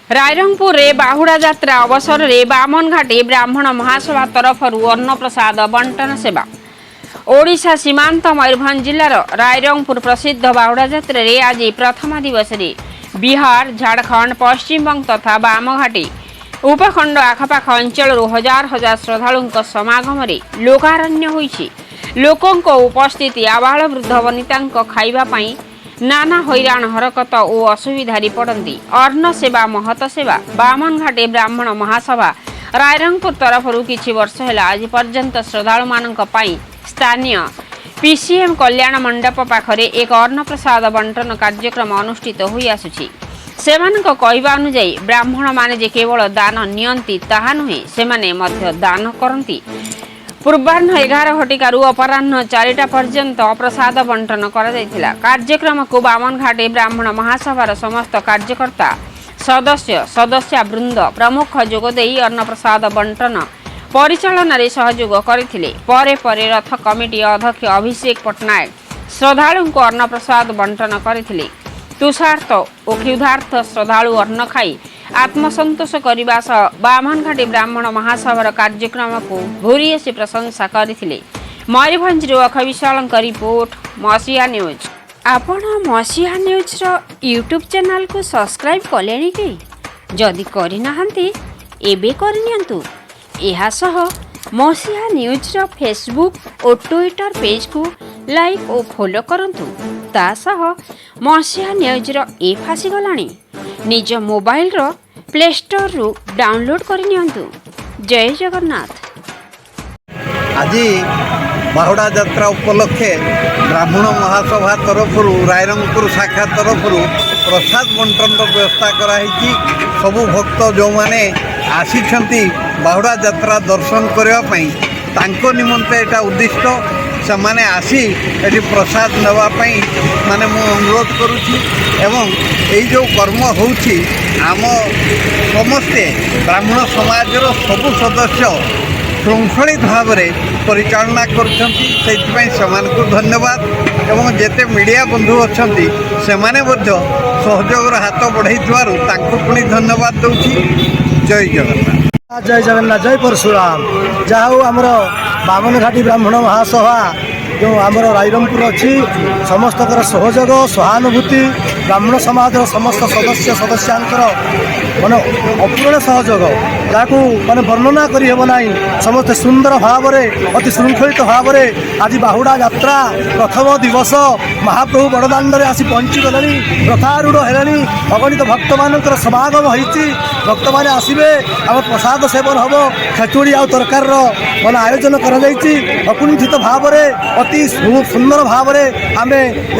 रायरंगपुर रे बाहुड़ा यात्रा अवसर रे बामनघाटी ब्राह्मण महासभा तरफ अन्न प्रसाद बंटन सेवा। ओडिशा सीमांत मयूरभंज जिलार रायरंगपुर प्रसिद्ध बाहुड़ा यात्रा रे आज प्रथम दिवस रे बिहार, झारखंड, पश्चिम बंग तथा बामघाटी उपखंड आखपाख अंचल हजार हजार श्रद्धालुओं समागम रे लोकारण्य होईछि। लोकों उपस्थिति आबाल वृद्ध वनिता खाइबा पई नाना हैरान हरकत और असुविधारी पड़ती। अन्न सेवा महत सेवा बामनघाटी ब्राह्मण महासभा रायरंगपुर तरफ किछि वर्ष है आज पर्यंत श्रद्धालु मानक पई स्थानीय पीसीएम कल्याण मंडप पाखरे एक अन्न प्रसाद बंटन कार्यक्रम अनुष्ठित होई आसुछि। सेमानक कहवा अनुसार ब्राह्मण माने जे केवल दान नियंती ताहा नुहे, सेमाने मध्य दान करती। पूर्वाह्न 11 घटिकारु अपराह्न 4टा पर्यंत प्रसाद बंटन करा। कार्यक्रम को बामनघाटी ब्राह्मण महासभार समस्त कार्यकर्ता सदस्य वृंद प्रमुख जोगदे अन्न प्रसाद बंटन परिचालन रे सहयोग करथिले। परे परे रथ कमिटी अध्यक्ष अभिषेक पटनायक श्रद्धालु को अन्न प्रसाद बंटन करथिले। तुषार्थ और क्षुधार्थ श्रद्धालु अन्न खाई आत्मसंतोष करने सह बामनघाटी ब्राह्मण महासभार कार्यक्रम को भूरियसी प्रशंसा करथिले। मयूरभंज अख विशाल रिपोर्ट मसीहा न्यूज। आपण मसीहा न्यूज रो यूट्यूब चैनल को सब्सक्राइब कलेनी कि? जदि करि नाहंती एबे करनियंतु। एहा सह मसीहा न्यूज रो फेसबुक और ट्विटर पेज को लाइक और फॉलो करंतु। ता सह मसीहा न्यूज रो ऐप आसी गलानी। निज मोबाइल रो प्ले स्टोर रु डाउनलोड करनियंतु। जय जगन्नाथ। आज बाहुड़ा यात्रा उपलक्षे ब्राह्मण महासभा तरफ रायरंगपुर शाखा तरफ प्रसाद बंटन व्यवस्था कराई। सबु भक्त जो माने आसी बाहुड़ा यात्रा दर्शन करने तांको निमंते एटा उद्दिष्ट से माने आसी एटी प्रसाद नापी माने मु अनुरोध करुच्ची। एवं यही जो कर्म होउछि आम समस्ते ब्राह्मण समाज सबु सदस्य श्रृंखलित भाव में परिचालना कर धन्यवाद। एवं जेते मीडिया बंधु अच्छा से सहयोग हाथ बढ़ाई पुणी धन्यवाद दूची। जय जगन्नाथ। जय जगन्नाथ। जय परशुराम। जहाँ आमर बामनघाटी ब्राह्मण महासभा जो आमर रायरंगपुर अच्छी समस्त सहयोग सहानुभूति ब्राह्मण समाज समस्त सदस्यांकर माने अपूर्ण सहयोग जहाँ माने वर्णना करना समस्त सुंदर भाव अति श्रृंखलित भाव आज बाहुड़ा यात्रा प्रथम दिवस महाप्रभु बड़दाण्ड आसी पहुँचीगले। रथारूढ़ है अगणित भक्त मान समागम होती। भक्त मैंने आसवे आम प्रसाद सेवन हम खेचुड़ी आ तरकार मान आयोजन करकुंठित भाव अति सुंदर भाव आम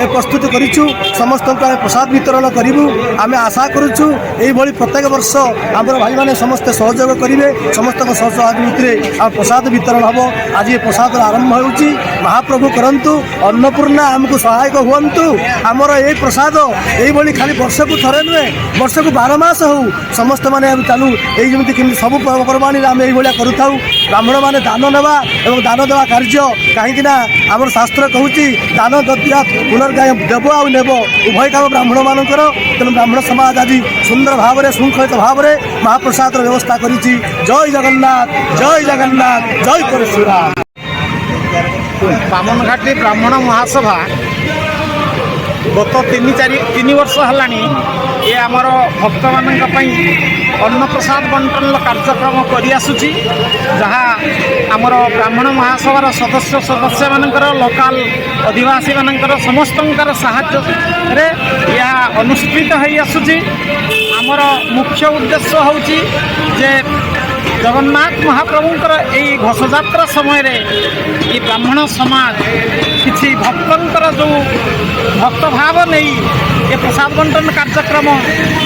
प्रस्तुत करूँ। समस्त प्रसाद वितरण करूँ। आम आशा करुचु यही प्रत्येक वर्ष आम भाई मैंने समस्त सहयोग करेंगे। समस्त सहयोगी आम प्रसाद वितरण हम। आज ये प्रसाद आरंभ हो महाप्रभु करंतु अन्नपूर्णा आमको सहायक हुंतु। आमर ये प्रसाद यही खाली वर्ष को थरे नुहे वर्ष को 12 मास हो समस्त माने चालू यही सब पर्वपर्वाणी आम यही करूँ। ब्राह्मण मैंने दान नेवा और दान देवा कार्य कहीं आम शास्त्र कहूँ दान दत्या पुनर्गाय देव आ नेब उभय काम ब्राह्मण मानकर। तेणु ब्राह्मण समाज आज सुंदर भाव में श्रृंखलित भाव में महाप्रसाद व्यवस्था करी। जय जगन्नाथ। जय जगन्नाथ। जय परशुराम। बामनघाटी ब्राह्मण महासभा गत 3 वर्ष है ये आमर भक्त मान अन्न प्रसाद बंटन कार्यक्रम करिआसुची। जहाँ आमर ब्राह्मण महासभार सदस्य मानकर लोकाल आदिवासी मानकर समस्तंकर साहाय्य यह अनुष्ठित हो आसुची। आमर मुख्य उद्देश्य होची जे जगन्नाथ महाप्रभुंकर यही घोषयात्रा समय ये ब्राह्मण समाज किसी भक्तंकर जो भक्त भाव नहीं ये प्रसाद बंटन कार्यक्रम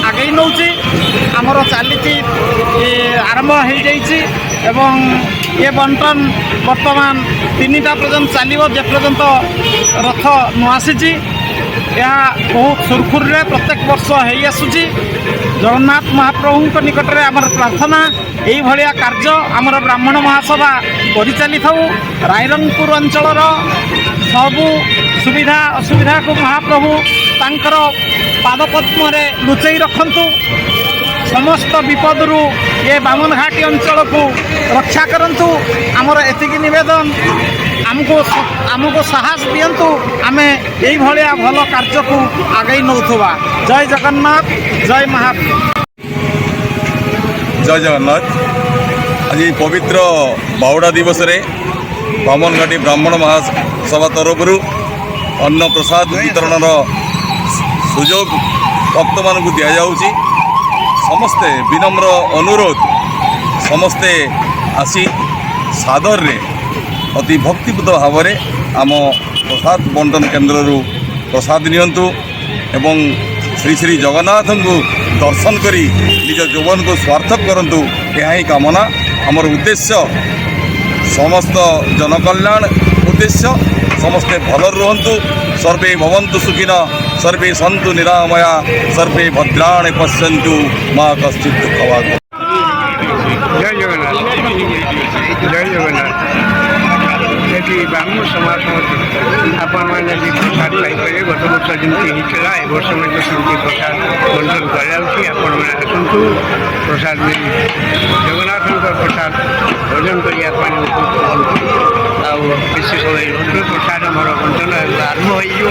आगे नौची। आमर चली आरंभ हो जाइए एवं ये बंटन वर्तमान 3टा पर्यंत चलो जे पर्यंत रथ न आसी। यह बहुत सुरखुर प्रत्येक वर्ष हो आसूची। जगन्नाथ महाप्रभु निकट में आमर प्रार्थना यही भाया कार्य आमर ब्राह्मण महासभा परिचाली था। रायरंगपुर अंचल सबू सुविधा असुविधा को महाप्रभु तांकर पादपद्म लुचई रखंतु। ସମସ୍ତ ବିପଦରୁ ଏ ବାମନଘାଟି ଅଞ୍ଚଳକୁ ରକ୍ଷା କରନ୍ତୁ। ଆମର ଏତିକି ନିବେଦନ, ଆମକୁ ସାହସ ଦିଅନ୍ତୁ, ଆମେ ଏଇଭଳିଆ ଭଲ କାର୍ଯ୍ୟକୁ ଆଗେଇ ନେଉଥିବା। ଜୟ ଜଗନ୍ନାଥ, ଜୟ ମହାପ୍ରଭୁ। ଜୟ ଜଗନ୍ନାଥ। ଆଜି ପବିତ୍ର ବାହୁଡ଼ା ଦିବସରେ ବାମନଘାଟି ବ୍ରାହ୍ମଣ ମହାସଭା ତରଫରୁ ଅନ୍ନ ପ୍ରସାଦ ବିତରଣର ସୁଯୋଗ ଭକ୍ତମାନଙ୍କୁ ଦିଆଯାଉଛି। ସମସ୍ତେ ବିନମ୍ର ଅନୁରୋଧ, ସମସ୍ତେ ଆସି ସାଦରରେ ଅତି ଭକ୍ତିପୂତ ଭାବରେ ଆମ ପ୍ରସାଦ ବଣ୍ଟନ କେନ୍ଦ୍ରରୁ ପ୍ରସାଦ ନିଅନ୍ତୁ ଏବଂ ଶ୍ରୀ ଶ୍ରୀ ଜଗନ୍ନାଥଙ୍କୁ ଦର୍ଶନ କରି ନିଜ ଯୌବନକୁ ସ୍ୱାର୍ଥକ କରନ୍ତୁ। ଏହା ହିଁ କାମନା, ଆମର ଉଦ୍ଦେଶ୍ୟ ସମସ୍ତ ଜନକଲ୍ୟାଣ ଉଦ୍ଦେଶ୍ୟ। ସମସ୍ତେ ଭଲରେ ରୁହନ୍ତୁ। ସର୍ବେ ଭବନ୍ତୁ ସୁଖିନ, ସର୍ବେ ସନ୍ତୁ ନିରାମୟା, ସର୍ବେ ଭଦ୍ରାଣି ପଶ୍ୟନ୍ତୁ, ମା କଶ୍ଚିତ୍ ଦୁଃଖ ଭାଗ। ଜୟ ଜଗନ୍ନାଥ, ଜୟ ଜଗନ୍ନାଥ। ଏଠି ବ୍ରାହ୍ମଣ ସମାଜ ଆପଣମାନେ ବି ପ୍ରସାଦ ପାଇପାରିବେ। ଗତ ବର୍ଷ ଯେମିତି ହେଇଥିଲା ଏ ବର୍ଷ ମଧ୍ୟ ସେମିତି ପ୍ରସାଦ ବଣ୍ଟନ କରାଯାଉଛି। ଆପଣମାନେ ଆସନ୍ତୁ, ପ୍ରସାଦ ମିଳି ଜଗନ୍ନାଥଙ୍କ ପ୍ରସାଦ ଭୋଜନ କରିବା ପାଇଁ ଉପକୃତ ହୁଅନ୍ତୁ। ଆଉ ବେଶୀ ସମୟ ରୁହନ୍ତୁ। ପ୍ରସାଦ ଆମର ବଣ୍ଟନ ଆରମ୍ଭ ହୋଇଯିବ।